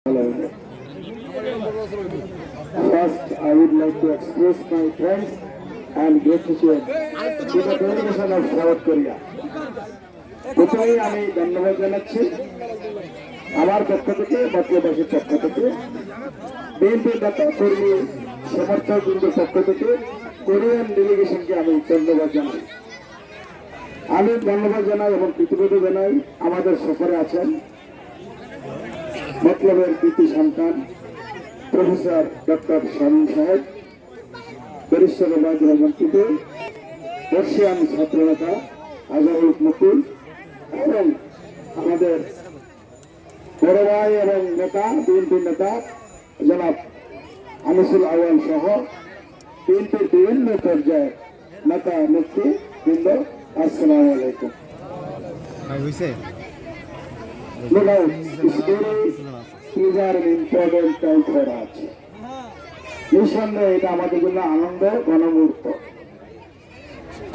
First, I would like to express my thanks and gratitude to the delegation of South Korea. প্রথমেই আমি ধন্যবাদ জানাচ্ছি আমার পক্ষ থেকে বাংলাদেশের পক্ষ থেকে বিএনপি নেতা কর্মী সমর্থক বৃন্দের পক্ষ থেকে কোরিয়ান ডেলিগেশনকে আমি ধন্যবাদ জানাই। আমি ধন্যবাদ জানাই এবং কৃতজ্ঞতা জানাই আমাদের সফরে আছেন মতলবের কৃতি সন্তান প্রফেসর ডক্টর শামীম সাহেব, ব্যারিস্টার ওবায়দুর রহমান টুটু, বর্ষিয়ান ছাত্রনেতা আজহারুল মুকুল এবং আমাদের বড় ভাই এবং নেতা বিএনপি নেতা জনাব আনিসুল আওয়াল সহ বিএনপির বিভিন্ন পর্যায়ের নেতা নেতৃবৃন্দ, আসসালামু আলাইকুম। Look out, these are an important time for us. নিঃসন্দেহে এটা আমাদের জন্য আনন্দ গণমুহূর্ত।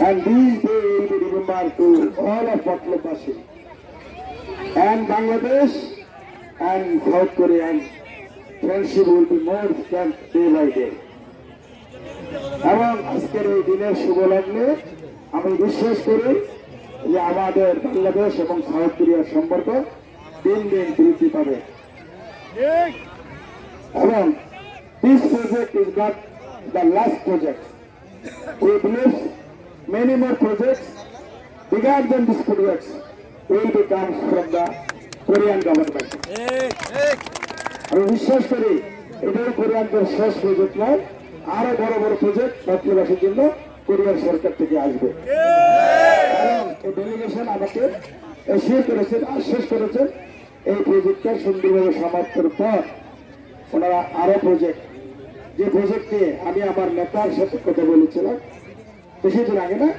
And these days will be remembered to all of Patlopasi and Bangladesh and South Korean friendship will be more strong day by day. এবং আজকের এই দিনের শুভ লগ্নে আমি বিশ্বাস করি যে আমাদের বাংলাদেশ এবং সাউথ কোরিয়ার সম্পর্ক দিন দিন বৃদ্ধি পাবে এবং this project is not the last project. We believe many more projects bigger than this projects will be comes from the Korean government. আমি বিশ্বাস করি এটাই কোরিয়ানদের শেষ প্রজেক্ট নয়, আরো বড় বড় প্রজেক্ট বাংলাদেশের জন্য কোরিয়ার সরকার থেকে আসবে। এই ডেলিগেশন আমাকে এসিওর করেছেন, আশ্বাস করেছেন এই প্রজেক্টটা সুন্দরভাবে সমাপ্তির পর ওনারা আরো প্রজেক্ট, যে প্রজেক্ট নিয়ে আমি আমার নেতার সাথে কথা বলেছিলাম বেশিদিন আগে না,